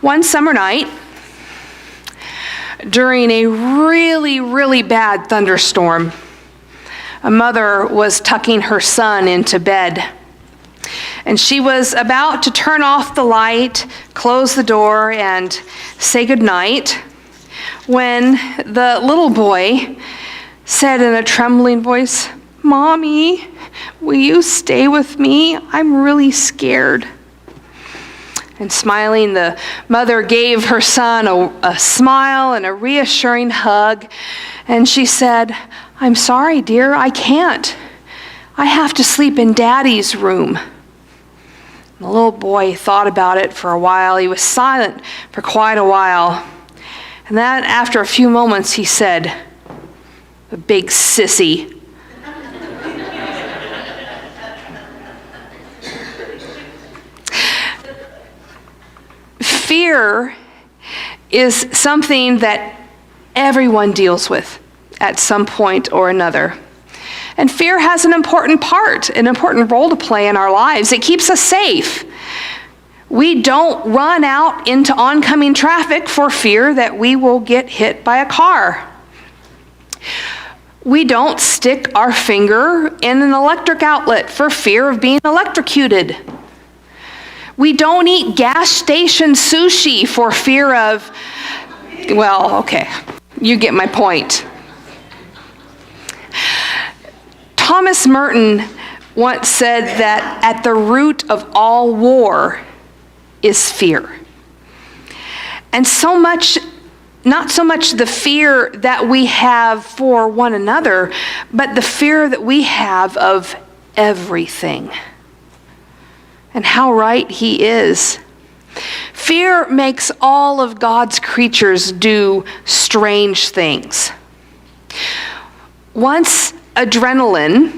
One summer night, during a really, really bad thunderstorm, a mother was tucking her son into bed. And she was about to turn off the light, close the door, and say goodnight when the little boy said in a trembling voice, "Mommy, will you stay with me? I'm really scared." And smiling, the mother gave her son a smile and a reassuring hug. And she said, "I'm sorry, dear, I can't. I have to sleep in Daddy's room." The little boy thought about it for a while. He was silent for quite a while. And then after a few moments, he said, "A big sissy." Fear is something that everyone deals with at some point or another. And fear has an important role to play in our lives. It keeps us safe. We don't run out into oncoming traffic for fear that we will get hit by a car. We don't stick our finger in an electric outlet for fear of being electrocuted. We don't eat gas station sushi for fear of, well, okay, you get my point. Thomas Merton once said that at the root of all war is fear. And not so much the fear that we have for one another, but the fear that we have of everything. And how right he is. Fear makes all of God's creatures do strange things. Once adrenaline,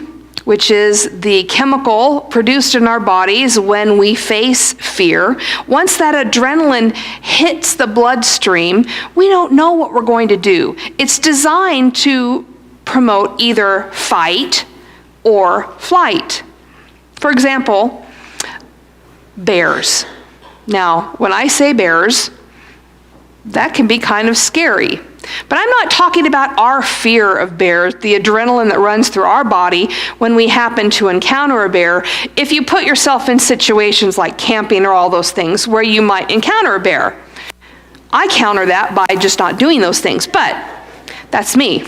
which is the chemical produced in our bodies when we face fear, once that adrenaline hits the bloodstream, we don't know what we're going to do. It's designed to promote either fight or flight. For example, bears. Now, when I say bears, that can be kind of scary. But I'm not talking about our fear of bears, the adrenaline that runs through our body when we happen to encounter a bear. If you put yourself in situations like camping or all those things where you might encounter a bear, I counter that by just not doing those things, but that's me.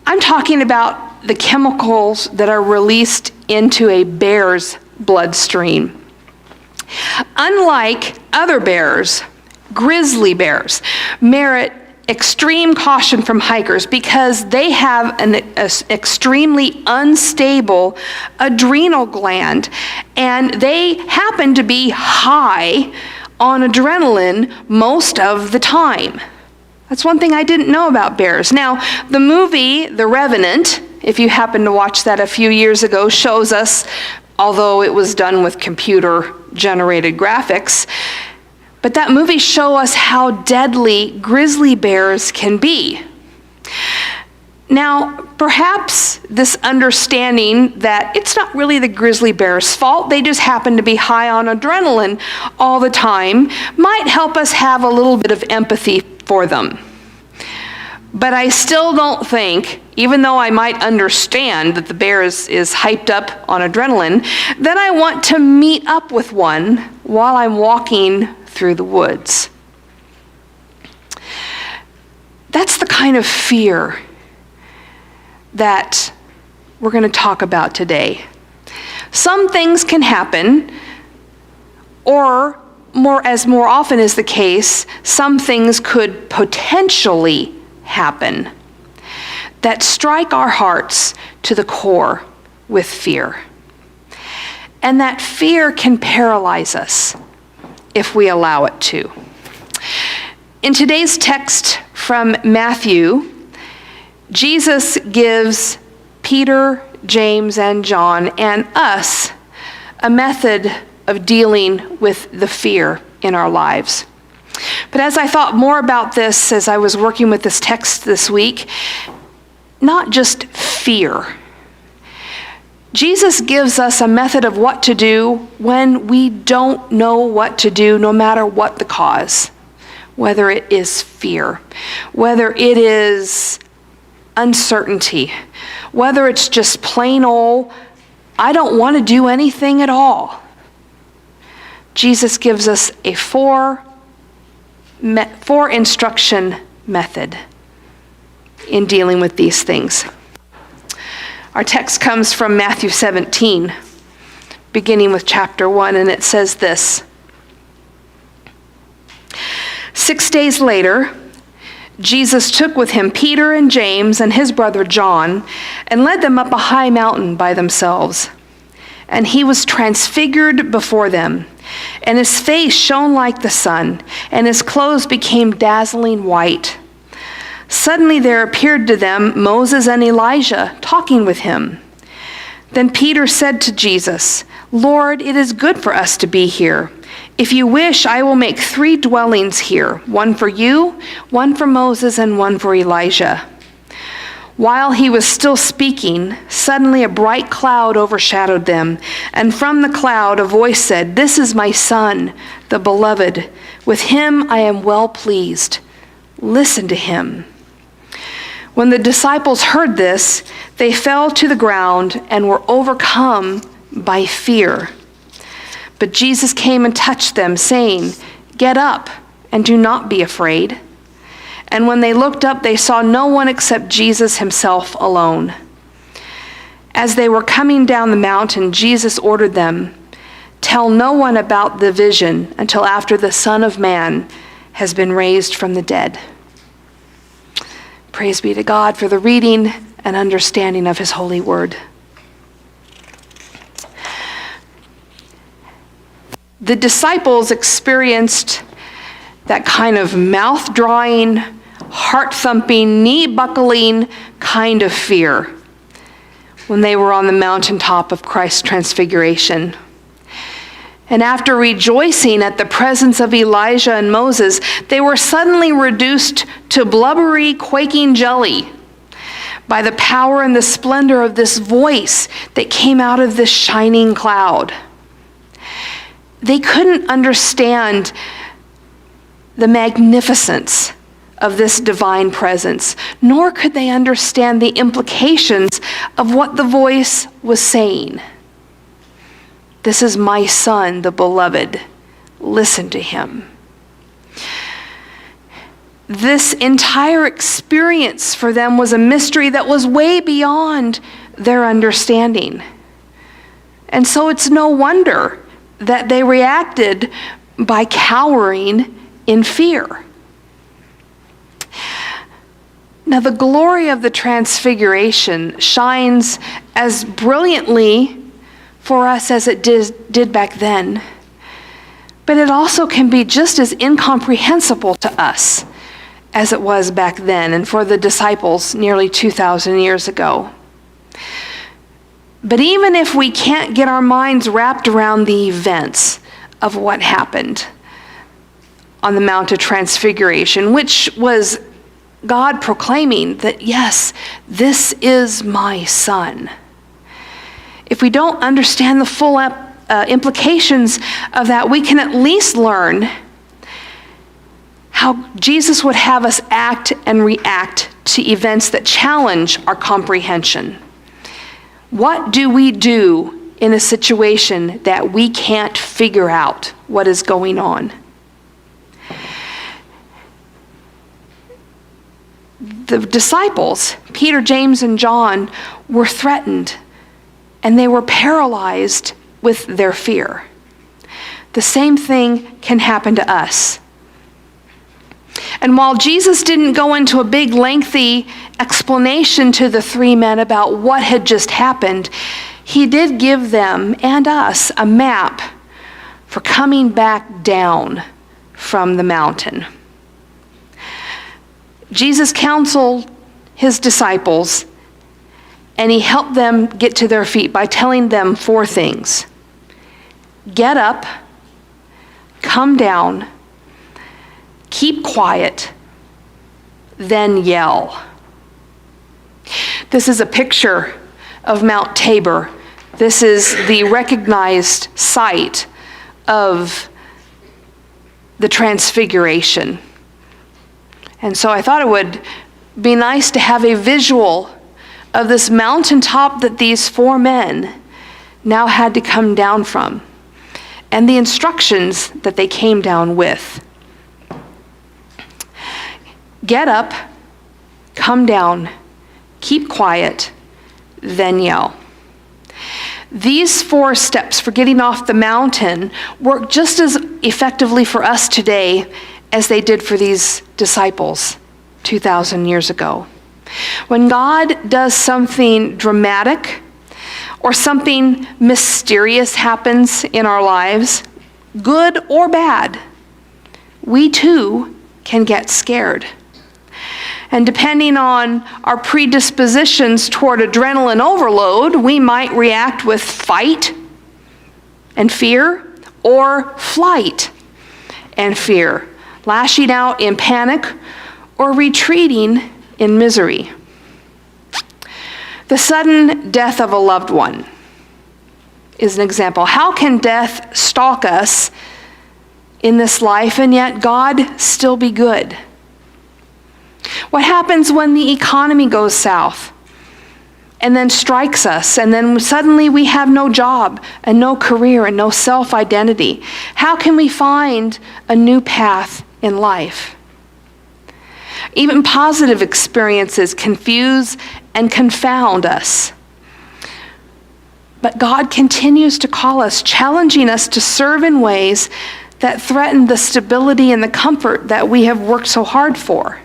I'm talking about the chemicals that are released into a bear's bloodstream. Unlike other bears, grizzly bears merit extreme caution from hikers because they have an extremely unstable adrenal gland, and they happen to be high on adrenaline most of the time. That's one thing I didn't know about bears. Now, the movie The Revenant, if you happen to watch that a few years ago, shows us, although it was done with computer-generated graphics, but that movie shows us how deadly grizzly bears can be. Now, perhaps this understanding that it's not really the grizzly bear's fault, they just happen to be high on adrenaline all the time, might help us have a little bit of empathy for them. But I still don't think, even though I might understand that the bear is hyped up on adrenaline, that I want to meet up with one while I'm walking through the woods. That's the kind of fear that we're going to talk about today. Some things can happen, or more often is the case, some things could potentially happen that strike our hearts to the core with fear. And that fear can paralyze us if we allow it to. In today's text from Matthew, Jesus gives Peter, James, and John, and us, a method of dealing with the fear in our lives. But as I thought more about this, as I was working with this text this week, not just fear. Jesus gives us a method of what to do when we don't know what to do, no matter what the cause. Whether it is fear, whether it is uncertainty, whether it's just plain old, I don't want to do anything at all. Jesus gives us a four instruction method in dealing with these things. Our text comes from Matthew 17, beginning with chapter 1, and it says this. 6 days later, Jesus took with him Peter and James and his brother John and led them up a high mountain by themselves. And he was transfigured before them, and his face shone like the sun, and his clothes became dazzling white. Suddenly there appeared to them Moses and Elijah talking with him. Then Peter said to Jesus, "Lord, it is good for us to be here. If you wish, I will make 3 dwellings here, one for you, one for Moses, and one for Elijah." While he was still speaking, suddenly a bright cloud overshadowed them, and from the cloud a voice said, "This is my Son, the beloved. With him I am well pleased. Listen to him." When the disciples heard this, they fell to the ground and were overcome by fear. But Jesus came and touched them, saying, "Get up and do not be afraid." And when they looked up, they saw no one except Jesus himself alone. As they were coming down the mountain, Jesus ordered them, "Tell no one about the vision until after the Son of Man has been raised from the dead." Praise be to God for the reading and understanding of his holy word. The disciples experienced that kind of mouth-drawing, heart-thumping, knee-buckling kind of fear when they were on the mountaintop of Christ's transfiguration. And after rejoicing at the presence of Elijah and Moses, they were suddenly reduced to blubbery, quaking jelly by the power and the splendor of this voice that came out of this shining cloud. They couldn't understand the magnificence of this divine presence, nor could they understand the implications of what the voice was saying. "This is my Son, the beloved. Listen to him." This entire experience for them was a mystery that was way beyond their understanding. And so it's no wonder that they reacted by cowering in fear. Now, the glory of the Transfiguration shines as brilliantly for us as it did back then, but it also can be just as incomprehensible to us as it was back then and for the disciples nearly 2,000 years ago. But even if we can't get our minds wrapped around the events of what happened on the Mount of Transfiguration, which was God proclaiming that, yes, this is my Son. If we don't understand the full implications of that, we can at least learn how Jesus would have us act and react to events that challenge our comprehension. What do we do in a situation that we can't figure out what is going on? The disciples, Peter, James, and John, were threatened, and they were paralyzed with their fear. The same thing can happen to us. And while Jesus didn't go into a big, lengthy explanation to the 3 men about what had just happened, he did give them and us a map for coming back down from the mountain. Jesus counseled his disciples, and he helped them get to their feet by telling them 4 things. Get up, come down, keep quiet, then yell. This is a picture of Mount Tabor This is the recognized site of the Transfiguration. And so I thought it would be nice to have a visual of this mountaintop that these 4 men now had to come down from, and the instructions that they came down with. Get up, come down, keep quiet, then yell. These 4 steps for getting off the mountain work just as effectively for us today as they did for these disciples 2,000 years ago. When God does something dramatic or something mysterious happens in our lives, good or bad, we too can get scared. And depending on our predispositions toward adrenaline overload, we might react with fight and fear or flight and fear, lashing out in panic or retreating in misery. The sudden death of a loved one is an example. How can death stalk us in this life and yet God still be good? What happens when the economy goes south and then strikes us, and then suddenly we have no job and no career and no self-identity? How can we find a new path in life? Even positive experiences confuse and confound us. But God continues to call us, challenging us to serve in ways that threaten the stability and the comfort that we have worked so hard for.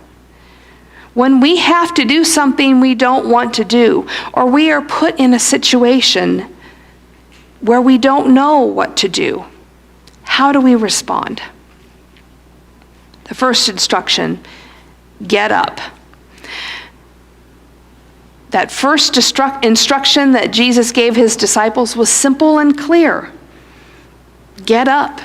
When we have to do something we don't want to do, or we are put in a situation where we don't know what to do, how do we respond? The first instruction, get up. That first instruction that Jesus gave his disciples was simple and clear. Get up.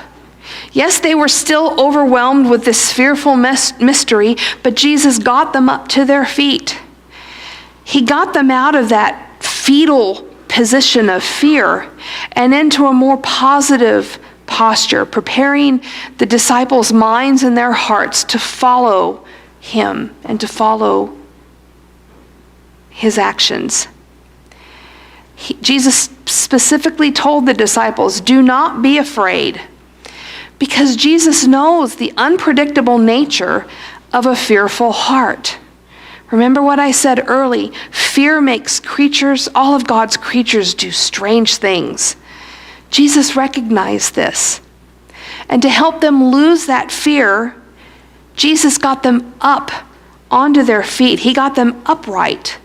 Yes, they were still overwhelmed with this fearful mystery, but Jesus got them up to their feet. He got them out of that fetal position of fear and into a more positive posture, preparing the disciples' minds and their hearts to follow him and to follow his actions. Jesus specifically told the disciples, do not be afraid, because Jesus knows the unpredictable nature of a fearful heart. Remember what I said early, fear makes all of God's creatures do strange things. Jesus recognized this. And to help them lose that fear, Jesus got them up onto their feet. He got them upright.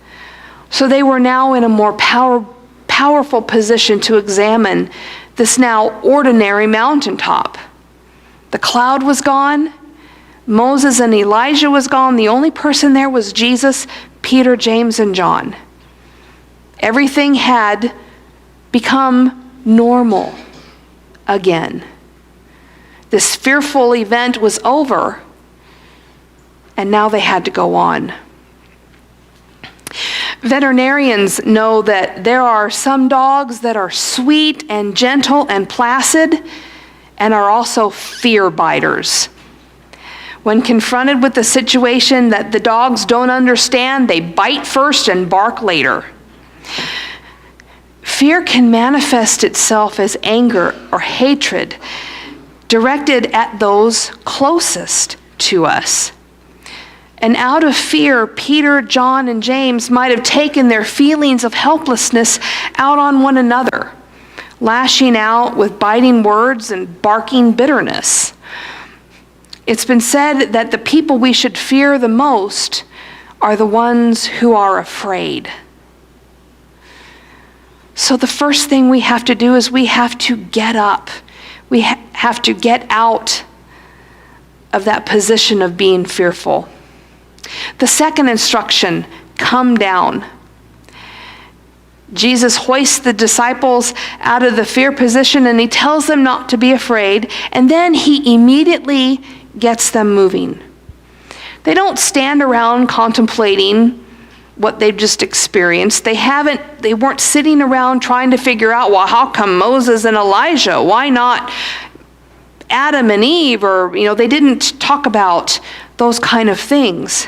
So they were now in a more powerful position to examine this now ordinary mountaintop. The cloud was gone. Moses and Elijah was gone. The only person there was Jesus, Peter, James, and John. Everything had become normal again. This fearful event was over, and now they had to go on. Veterinarians know that there are some dogs that are sweet and gentle and placid, and are also fear biters. When confronted with a situation that the dogs don't understand, they bite first and bark later. Fear can manifest itself as anger or hatred directed at those closest to us. And out of fear, Peter, John, and James might have taken their feelings of helplessness out on one another, lashing out with biting words and barking bitterness. It's been said that the people we should fear the most are the ones who are afraid. So the first thing we have to do is we have to get up. We have to get out of that position of being fearful. The second instruction, come down. Jesus hoists the disciples out of the fear position and he tells them not to be afraid, and then he immediately gets them moving. They don't stand around contemplating what they've just experienced. They weren't sitting around trying to figure out, well, how come Moses and Elijah? Why not Adam and Eve? Or, they didn't talk about those kind of things.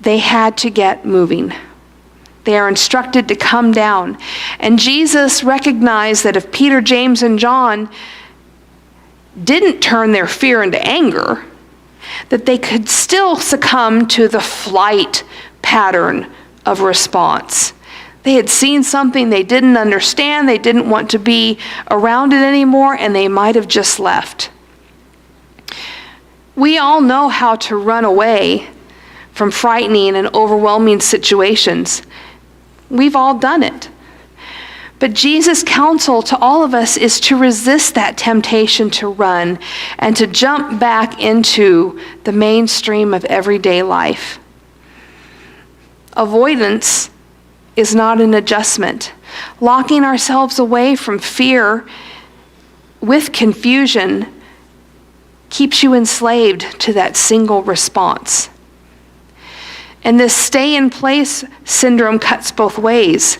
They had to get moving. They are instructed to come down. And Jesus recognized that if Peter, James, and John didn't turn their fear into anger, that they could still succumb to the flight pattern of response. They had seen something they didn't understand, they didn't want to be around it anymore, and they might have just left. We all know how to run away from frightening and overwhelming situations. We've all done it. But Jesus' counsel to all of us is to resist that temptation to run and to jump back into the mainstream of everyday life. Avoidance is not an adjustment. Locking ourselves away from fear with confusion keeps you enslaved to that single response. And this stay-in-place syndrome cuts both ways.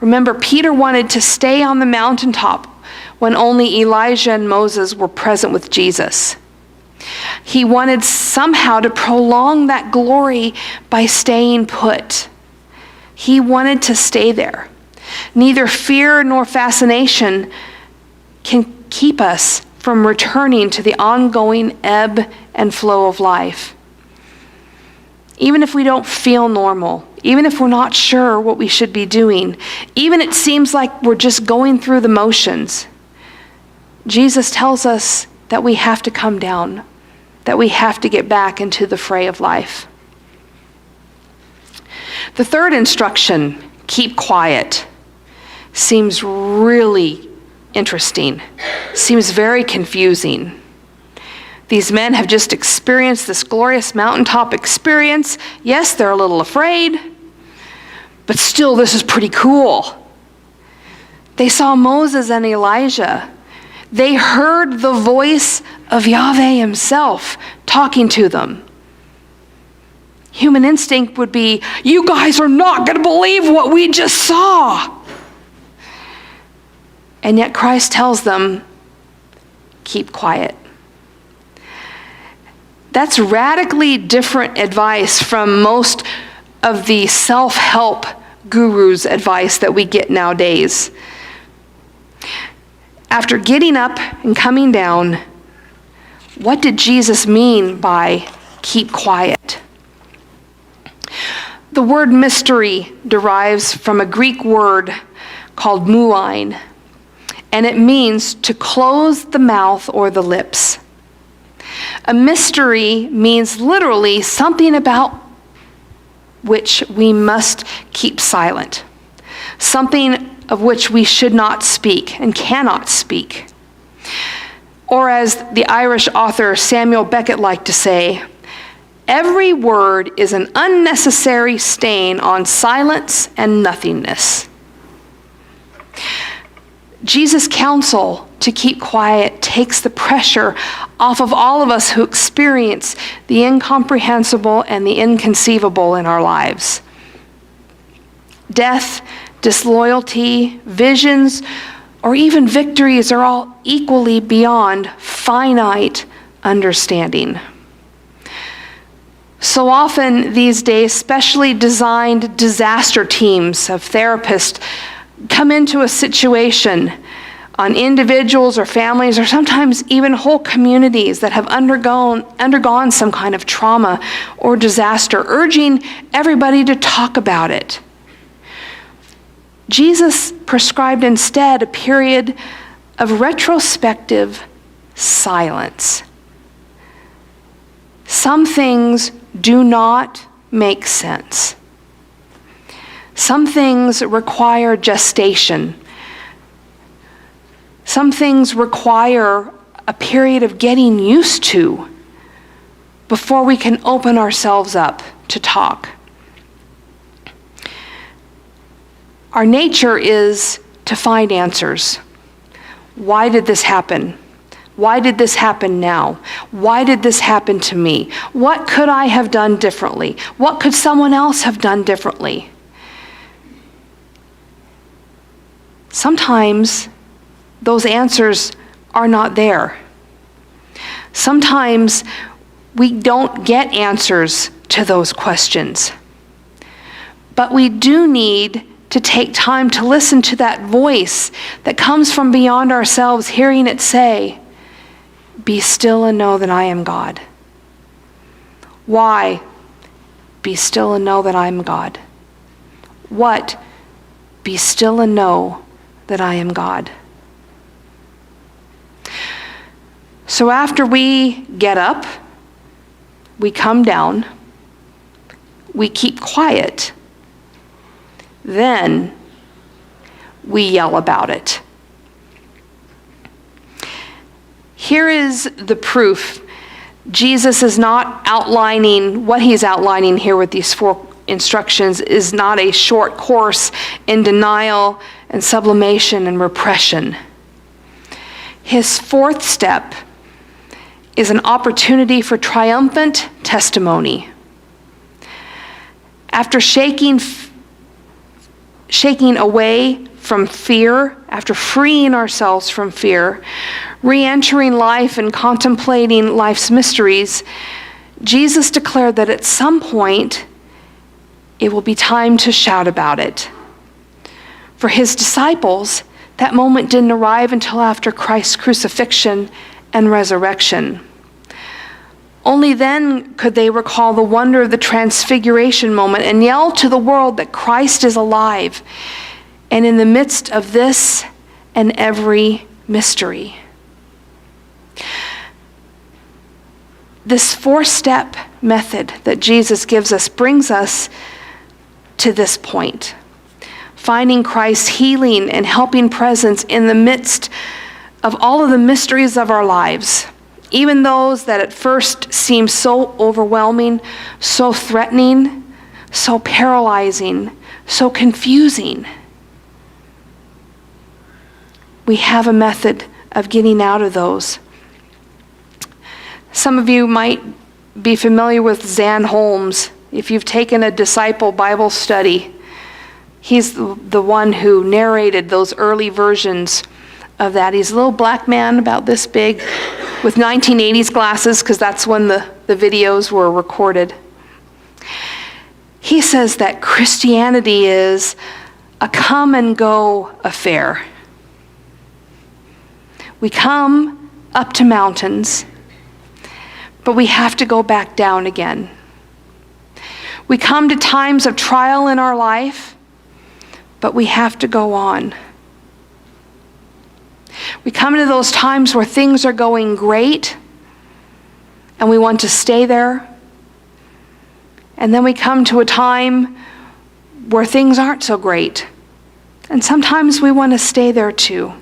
Remember, Peter wanted to stay on the mountaintop when only Elijah and Moses were present with Jesus. He wanted somehow to prolong that glory by staying put. He wanted to stay there. Neither fear nor fascination can keep us from returning to the ongoing ebb and flow of life. Even if we don't feel normal, even if we're not sure what we should be doing, even it seems like we're just going through the motions, Jesus tells us that we have to come down, that we have to get back into the fray of life. The third instruction, keep quiet, seems really interesting, seems very confusing. These men have just experienced this glorious mountaintop experience. Yes, they're a little afraid, but still, this is pretty cool. They saw Moses and Elijah. They heard the voice of Yahweh himself talking to them. Human instinct would be, you guys are not going to believe what we just saw. And yet Christ tells them, keep quiet. That's radically different advice from most of the self-help gurus' advice that we get nowadays. After getting up and coming down, what did Jesus mean by keep quiet? The word mystery derives from a Greek word called muein, and it means to close the mouth or the lips. A mystery means literally something about which we must keep silent, something of which we should not speak and cannot speak. Or as the Irish author Samuel Beckett liked to say, every word is an unnecessary stain on silence and nothingness. Jesus' counsel to keep quiet takes the pressure off of all of us who experience the incomprehensible and the inconceivable in our lives. Death, disloyalty, visions, or even victories are all equally beyond finite understanding. So often these days, specially designed disaster teams of therapists come into a situation on individuals or families or sometimes even whole communities that have undergone some kind of trauma or disaster, urging everybody to talk about it. Jesus prescribed instead a period of retrospective silence. Some things do not make sense. Some things require gestation. Some things require a period of getting used to before we can open ourselves up to talk. Our nature is to find answers. Why did this happen? Why did this happen now? Why did this happen to me? What could I have done differently? What could someone else have done differently? Sometimes those answers are not there. Sometimes we don't get answers to those questions. But we do need to take time to listen to that voice that comes from beyond ourselves, hearing it say, "Be still and know that I am God." Why? Be still and know that I am God. What? Be still and know that I am God. So after we get up, we come down, we keep quiet, then we yell about it. Here is the proof. Jesus is not outlining, what he's outlining here with these 4 instructions is not a short course in denial and sublimation and repression. His 4th step is an opportunity for triumphant testimony. After shaking away from fear, after freeing ourselves from fear, re-entering life and contemplating life's mysteries, Jesus declared that at some point it will be time to shout about it. For his disciples, that moment didn't arrive until after Christ's crucifixion and resurrection. Only then could they recall the wonder of the Transfiguration moment and yell to the world that Christ is alive and in the midst of this and every mystery. This 4-step method that Jesus gives us brings us to this point. Finding Christ's healing and helping presence in the midst of all of the mysteries of our lives, even those that at first seem so overwhelming, so threatening, so paralyzing, so confusing. We have a method of getting out of those. Some of you might be familiar with Zan Holmes. If you've taken a disciple Bible study, he's the one who narrated those early versions of that. He's a little black man about this big with 1980s glasses, because that's when the videos were recorded. He says that Christianity is a come and go affair. We come up to mountains, but we have to go back down again. We come to times of trial in our life, but we have to go on. We come to those times where things are going great, and we want to stay there. And then we come to a time where things aren't so great, and sometimes we want to stay there too.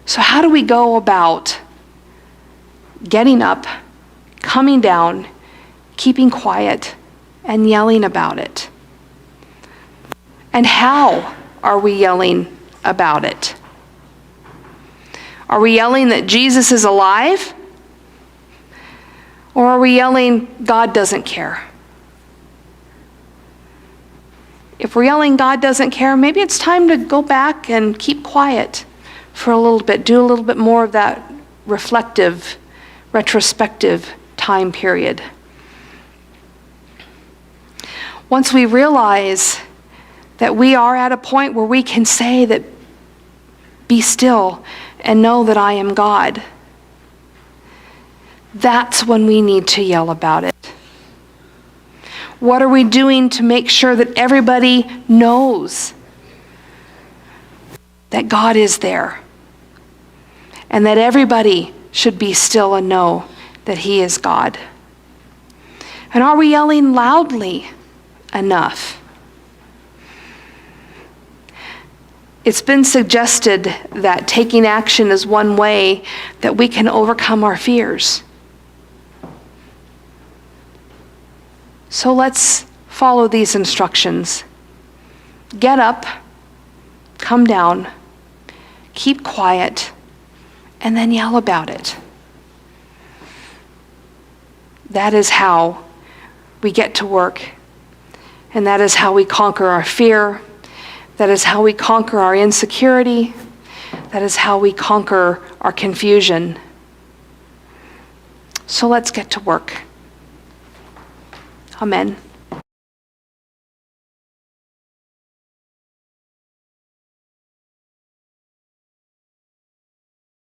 So how do we go about getting up, coming down, keeping quiet, and yelling about it? And how are we yelling about it? Are we yelling that Jesus is alive? Or are we yelling God doesn't care? If we're yelling God doesn't care, maybe it's time to go back and keep quiet for a little bit, do a little bit more of that reflective, retrospective time period. Once we realize that we are at a point where we can say that, be still and know that I am God, that's when we need to yell about it. What are we doing to make sure that everybody knows that God is there, and that everybody should be still and know that He is God? And are we yelling loudly enough? It's been suggested that taking action is one way that we can overcome our fears. So let's follow these instructions. Get up, come down, keep quiet, and then yell about it. That is how we get to work. And that is how we conquer our fear. That is how we conquer our insecurity. That is how we conquer our confusion. So let's get to work. Amen.